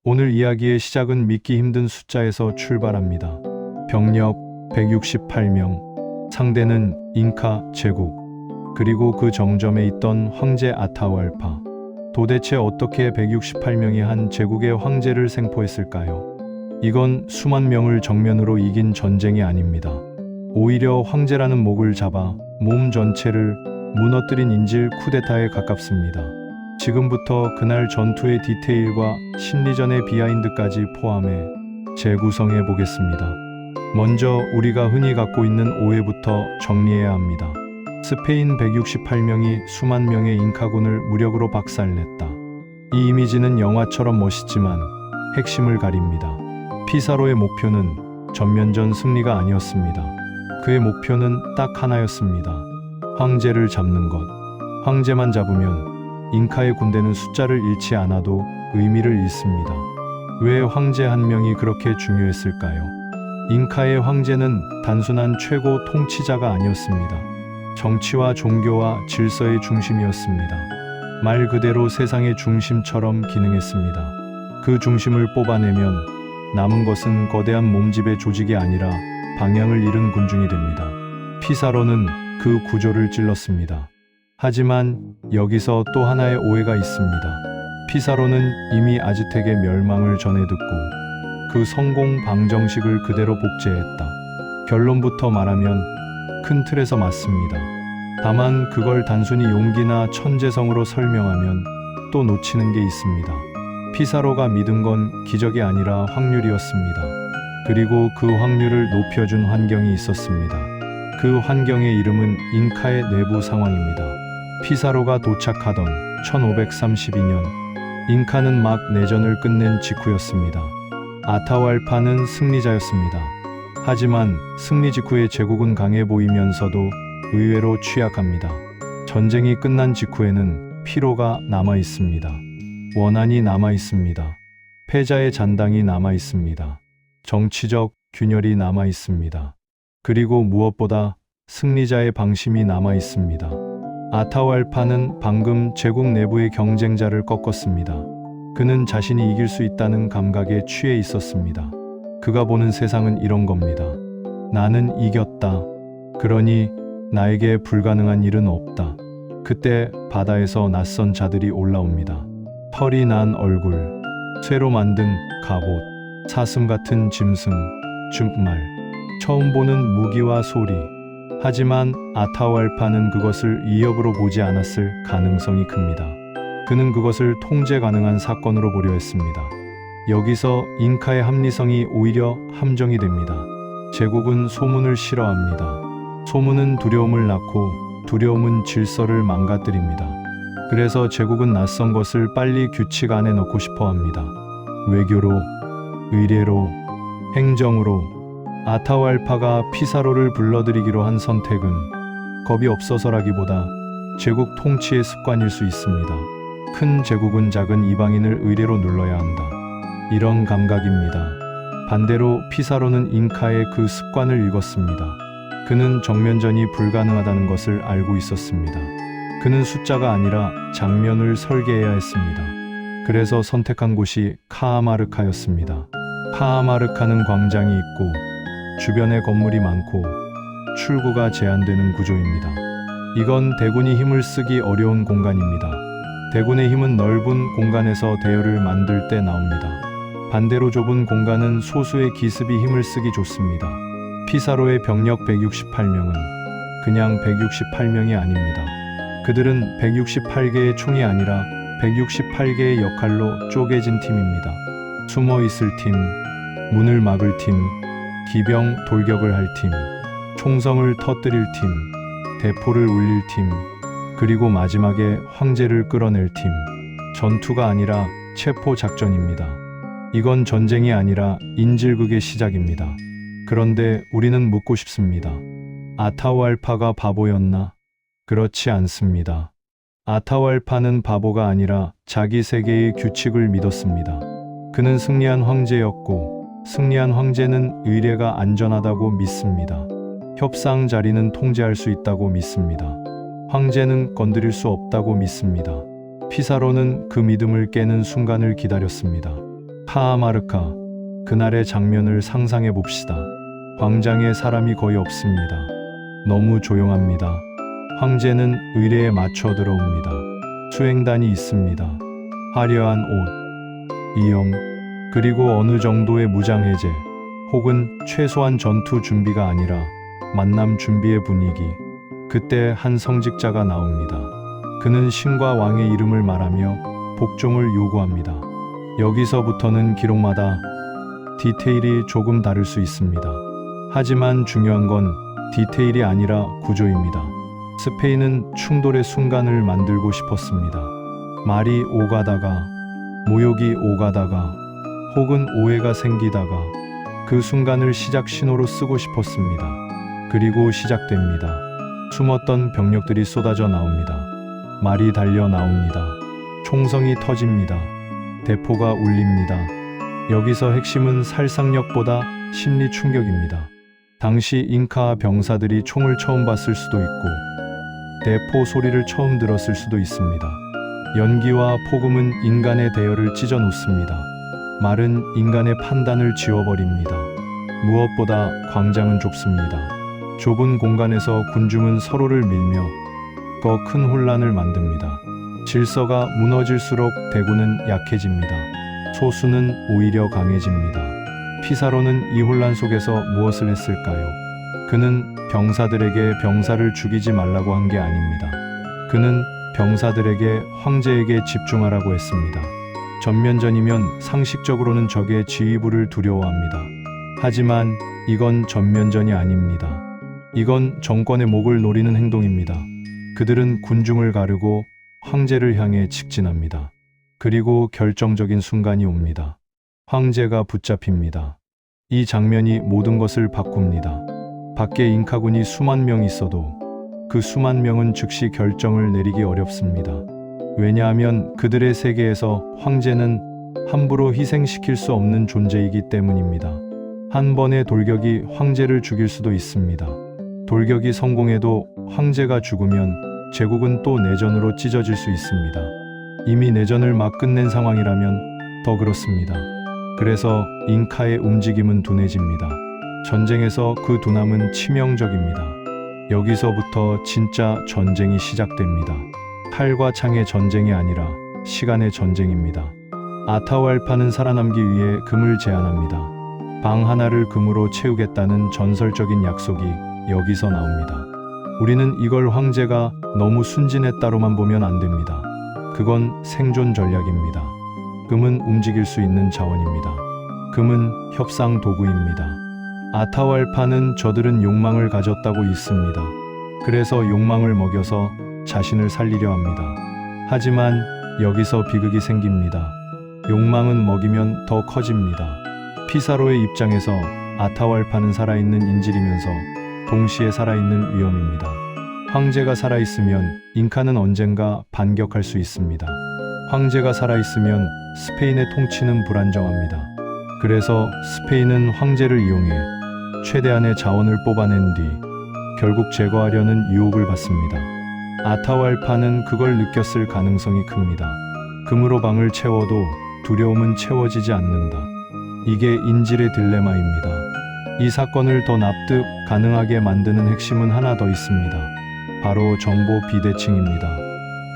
오늘 이야기의 시작은 믿기 힘든 숫자에서 출발합니다. 병력 168명, 상대는 잉카 제국, 그리고 그 정점에 있던 황제 아타후알파. 도대체 어떻게 168명이 한 제국의 황제를 생포했을까요? 이건 수만 명을 정면으로 이긴 전쟁이 아닙니다. 오히려 황제라는 목을 잡아 몸 전체를 무너뜨린 인질 쿠데타에 가깝습니다. 지금부터 그날 전투의 디테일과 심리전의 비하인드까지 포함해 재구성해 보겠습니다. 먼저 우리가 흔히 갖고 있는 오해부터 정리해야 합니다. 스페인 168명이 수만 명의 잉카군을 무력으로 박살냈다. 이 이미지는 영화처럼 멋있지만 핵심을 가립니다. 피사로의 목표는 전면전 승리가 아니었습니다. 그의 목표는 딱 하나였습니다. 황제를 잡는 것. 황제만 잡으면 잉카의 군대는 숫자를 잃지 않아도 의미를 잃습니다. 왜 황제 한 명이 그렇게 중요했을까요? 잉카의 황제는 단순한 최고 통치자가 아니었습니다. 정치와 종교와 질서의 중심이었습니다. 말 그대로 세상의 중심처럼 기능했습니다. 그 중심을 뽑아내면 남은 것은 거대한 몸집의 조직이 아니라 방향을 잃은 군중이 됩니다. 피사로는 그 구조를 찔렀습니다. 하지만 여기서 또 하나의 오해가 있습니다. 피사로는 이미 아즈텍의 멸망을 전해 듣고 그 성공 방정식을 그대로 복제했다. 결론부터 말하면 큰 틀에서 맞습니다. 다만 그걸 단순히 용기나 천재성으로 설명하면 또 놓치는 게 있습니다. 피사로가 믿은 건 기적이 아니라 확률이었습니다. 그리고 그 확률을 높여준 환경이 있었습니다. 그 환경의 이름은 잉카의 내부 상황입니다. 피사로가 도착하던 1532년, 잉카는 막 내전을 끝낸 직후였습니다. 아타후알파는 승리자였습니다. 하지만 승리 직후의 제국은 강해 보이면서도 의외로 취약합니다. 전쟁이 끝난 직후에는 피로가 남아 있습니다. 원한이 남아 있습니다. 패자의 잔당이 남아 있습니다. 정치적 균열이 남아 있습니다. 그리고 무엇보다 승리자의 방심이 남아 있습니다. 아타후알파는 방금 제국 내부의 경쟁자를 꺾었습니다. 그는 자신이 이길 수 있다는 감각에 취해 있었습니다. 그가 보는 세상은 이런 겁니다. 나는 이겼다. 그러니 나에게 불가능한 일은 없다. 그때 바다에서 낯선 자들이 올라옵니다. 털이 난 얼굴, 쇠로 만든 갑옷, 사슴 같은 짐승, 정말 처음 보는 무기와 소리. 하지만 아타후알파는 그것을 위협으로 보지 않았을 가능성이 큽니다. 그는 그것을 통제 가능한 사건으로 보려 했습니다. 여기서 잉카의 합리성이 오히려 함정이 됩니다. 제국은 소문을 싫어합니다. 소문은 두려움을 낳고 두려움은 질서를 망가뜨립니다. 그래서 제국은 낯선 것을 빨리 규칙 안에 넣고 싶어 합니다. 외교로, 의례로, 행정으로. 아타후알파가 피사로를 불러들이기로 한 선택은 겁이 없어서라기보다 제국 통치의 습관일 수 있습니다. 큰 제국은 작은 이방인을 의례로 눌러야 한다. 이런 감각입니다. 반대로 피사로는 잉카의 그 습관을 읽었습니다. 그는 정면전이 불가능하다는 것을 알고 있었습니다. 그는 숫자가 아니라 장면을 설계해야 했습니다. 그래서 선택한 곳이 카하마르카였습니다. 카하마르카는 광장이 있고 주변에 건물이 많고 출구가 제한되는 구조입니다. 이건 대군이 힘을 쓰기 어려운 공간입니다. 대군의 힘은 넓은 공간에서 대열을 만들 때 나옵니다. 반대로 좁은 공간은 소수의 기습이 힘을 쓰기 좋습니다. 피사로의 병력 168명은 그냥 168명이 아닙니다. 그들은 168개의 총이 아니라 168개의 역할로 쪼개진 팀입니다. 숨어 있을 팀, 문을 막을 팀, 기병 돌격을 할 팀, 총성을 터뜨릴 팀, 대포를 울릴 팀, 그리고 마지막에 황제를 끌어낼 팀. 전투가 아니라 체포 작전입니다. 이건 전쟁이 아니라 인질극의 시작입니다. 그런데 우리는 묻고 싶습니다. 아타후알파가 바보였나? 그렇지 않습니다. 아타후알파는 바보가 아니라 자기 세계의 규칙을 믿었습니다. 그는 승리한 황제였고 승리한 황제는 의례가 안전하다고 믿습니다. 협상 자리는 통제할 수 있다고 믿습니다. 황제는 건드릴 수 없다고 믿습니다. 피사로는 그 믿음을 깨는 순간을 기다렸습니다. 카아마르카. 그날의 장면을 상상해 봅시다. 광장에 사람이 거의 없습니다. 너무 조용합니다. 황제는 의례에 맞춰 들어옵니다. 수행단이 있습니다. 화려한 옷, 이영, 그리고 어느 정도의 무장해제, 혹은 최소한 전투 준비가 아니라 만남 준비의 분위기. 그때 한 성직자가 나옵니다. 그는 신과 왕의 이름을 말하며 복종을 요구합니다. 여기서부터는 기록마다 디테일이 조금 다를 수 있습니다. 하지만 중요한 건 디테일이 아니라 구조입니다. 스페인은 충돌의 순간을 만들고 싶었습니다. 말이 오가다가, 모욕이 오가다가, 혹은 오해가 생기다가 그 순간을 시작 신호로 쓰고 싶었습니다. 그리고 시작됩니다. 숨었던 병력들이 쏟아져 나옵니다. 말이 달려 나옵니다. 총성이 터집니다. 대포가 울립니다. 여기서 핵심은 살상력보다 심리 충격입니다. 당시 잉카 병사들이 총을 처음 봤을 수도 있고 대포 소리를 처음 들었을 수도 있습니다. 연기와 폭음은 인간의 대열을 찢어 놓습니다. 말은 인간의 판단을 지워버립니다. 무엇보다 광장은 좁습니다. 좁은 공간에서 군중은 서로를 밀며 더 큰 혼란을 만듭니다. 질서가 무너질수록 대군은 약해집니다. 소수는 오히려 강해집니다. 피사로는 이 혼란 속에서 무엇을 했을까요? 그는 병사들에게 병사를 죽이지 말라고 한 게 아닙니다. 그는 병사들에게 황제에게 집중하라고 했습니다. 전면전이면 상식적으로는 적의 지휘부를 두려워합니다. 하지만 이건 전면전이 아닙니다. 이건 정권의 목을 노리는 행동입니다. 그들은 군중을 가르고 황제를 향해 직진합니다. 그리고 결정적인 순간이 옵니다. 황제가 붙잡힙니다. 이 장면이 모든 것을 바꿉니다. 밖에 잉카군이 수만 명 있어도 그 수만 명은 즉시 결정을 내리기 어렵습니다. 왜냐하면 그들의 세계에서 황제는 함부로 희생시킬 수 없는 존재이기 때문입니다. 한 번의 돌격이 황제를 죽일 수도 있습니다. 돌격이 성공해도 황제가 죽으면 제국은 또 내전으로 찢어질 수 있습니다. 이미 내전을 막 끝낸 상황이라면 더 그렇습니다. 그래서 잉카의 움직임은 둔해집니다. 전쟁에서 그 둔함은 치명적입니다. 여기서부터 진짜 전쟁이 시작됩니다. 칼과 창의 전쟁이 아니라 시간의 전쟁입니다. 아타왈파는 살아남기 위해 금을 제안합니다. 방 하나를 금으로 채우겠다는 전설적인 약속이 여기서 나옵니다. 우리는 이걸 황제가 너무 순진했다로만 보면 안 됩니다. 그건 생존 전략입니다. 금은 움직일 수 있는 자원입니다. 금은 협상 도구입니다. 아타왈파는 저들은 욕망을 가졌다고 있습니다. 그래서 욕망을 먹여서 자신을 살리려 합니다. 하지만 여기서 비극이 생깁니다. 욕망은 먹이면 더 커집니다. 피사로의 입장에서 아타왈파는 살아있는 인질이면서 동시에 살아있는 위험입니다. 황제가 살아있으면 잉카는 언젠가 반격할 수 있습니다. 황제가 살아있으면 스페인의 통치는 불안정합니다. 그래서 스페인은 황제를 이용해 최대한의 자원을 뽑아낸 뒤 결국 제거하려는 유혹을 받습니다. 아타왈파는 그걸 느꼈을 가능성이 큽니다. 금으로 방을 채워도 두려움은 채워지지 않는다. 이게 인질의 딜레마입니다. 이 사건을 더 납득 가능하게 만드는 핵심은 하나 더 있습니다. 바로 정보 비대칭입니다.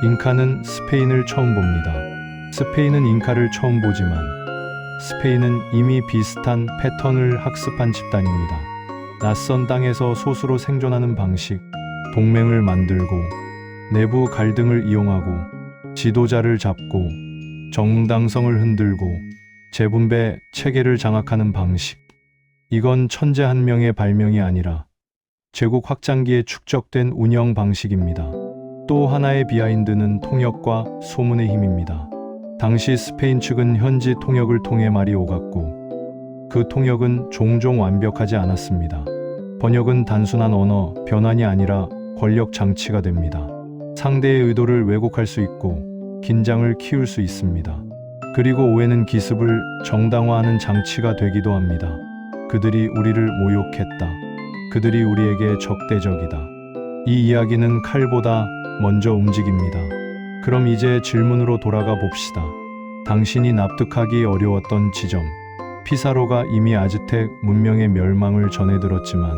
잉카는 스페인을 처음 봅니다. 스페인은 잉카를 처음 보지만 스페인은 이미 비슷한 패턴을 학습한 집단입니다. 낯선 땅에서 소수로 생존하는 방식, 동맹을 만들고 내부 갈등을 이용하고 지도자를 잡고 정당성을 흔들고 재분배 체계를 장악하는 방식. 이건 천재 한 명의 발명이 아니라 제국 확장기에 축적된 운영 방식입니다. 또 하나의 비하인드는 통역과 소문의 힘입니다. 당시 스페인 측은 현지 통역을 통해 말이 오갔고 그 통역은 종종 완벽하지 않았습니다. 번역은 단순한 언어 변환이 아니라 권력 장치가 됩니다. 상대의 의도를 왜곡할 수 있고 긴장을 키울 수 있습니다. 그리고 오해는 기습을 정당화하는 장치가 되기도 합니다. 그들이 우리를 모욕했다. 그들이 우리에게 적대적이다. 이 이야기는 칼보다 먼저 움직입니다. 그럼 이제 질문으로 돌아가 봅시다. 당신이 납득하기 어려웠던 지점. 피사로가 이미 아즈텍 문명의 멸망을 전해 들었지만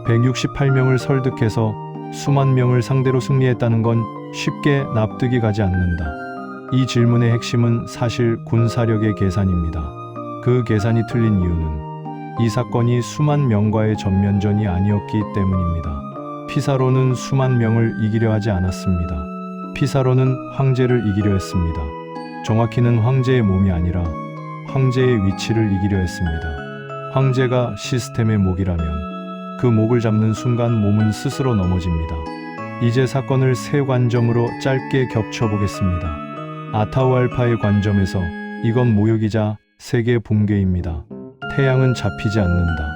168명을 설득해서 수만 명을 상대로 승리했다는 건 쉽게 납득이 가지 않는다. 이 질문의 핵심은 사실 군사력의 계산입니다. 그 계산이 틀린 이유는 이 사건이 수만 명과의 전면전이 아니었기 때문입니다. 피사로는 수만 명을 이기려 하지 않았습니다. 피사로는 황제를 이기려 했습니다. 정확히는 황제의 몸이 아니라 황제의 위치를 이기려 했습니다. 황제가 시스템의 목이라면 그 목을 잡는 순간 몸은 스스로 넘어집니다. 이제 사건을 세 관점으로 짧게 겹쳐보겠습니다. 아타우알파의 관점에서 이건 모욕이자 세계 붕괴입니다. 태양은 잡히지 않는다.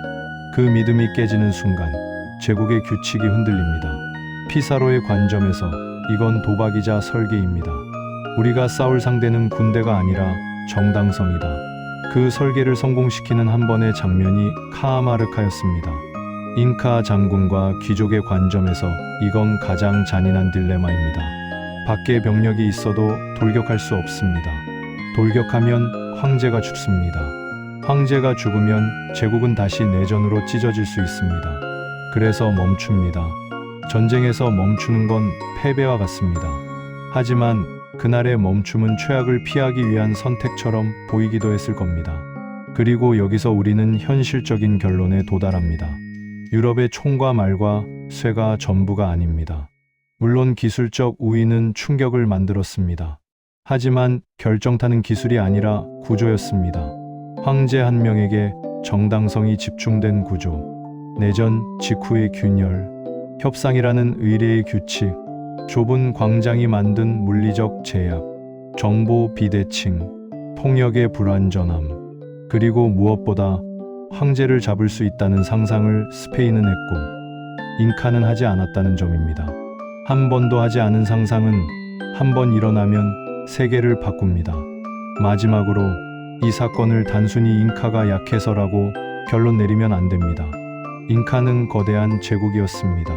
그 믿음이 깨지는 순간 제국의 규칙이 흔들립니다. 피사로의 관점에서 이건 도박이자 설계입니다. 우리가 싸울 상대는 군대가 아니라 정당성이다. 그 설계를 성공시키는 한 번의 장면이 카아마르카였습니다. 잉카 장군과 귀족의 관점에서 이건 가장 잔인한 딜레마입니다. 밖에 병력이 있어도 돌격할 수 없습니다. 돌격하면 황제가 죽습니다. 황제가 죽으면 제국은 다시 내전으로 찢어질 수 있습니다. 그래서 멈춥니다. 전쟁에서 멈추는 건 패배와 같습니다. 하지만 그날의 멈춤은 최악을 피하기 위한 선택처럼 보이기도 했을 겁니다. 그리고 여기서 우리는 현실적인 결론에 도달합니다. 유럽의 총과 말과 쇠가 전부가 아닙니다. 물론 기술적 우위는 충격을 만들었습니다. 하지만 결정타는 기술이 아니라 구조였습니다. 황제 한 명에게 정당성이 집중된 구조, 내전 직후의 균열, 협상이라는 의례의 규칙, 좁은 광장이 만든 물리적 제약, 정보 비대칭, 통역의 불완전함, 그리고 무엇보다 황제를 잡을 수 있다는 상상을 스페인은 했고 잉카는 하지 않았다는 점입니다. 한 번도 하지 않은 상상은 한 번 일어나면 세계를 바꿉니다. 마지막으로 이 사건을 단순히 잉카가 약해서라고 결론 내리면 안 됩니다. 잉카는 거대한 제국이었습니다.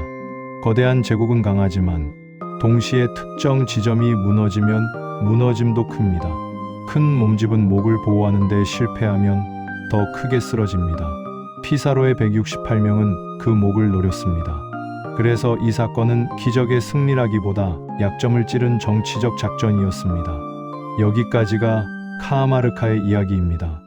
거대한 제국은 강하지만 동시에 특정 지점이 무너지면 무너짐도 큽니다. 큰 몸집은 목을 보호하는 데 실패하면 더 크게 쓰러집니다. 피사로의 168명은 그 목을 노렸습니다. 그래서 이 사건은 기적의 승리라기보다 약점을 찌른 정치적 작전이었습니다. 여기까지가 카아마르카의 이야기입니다.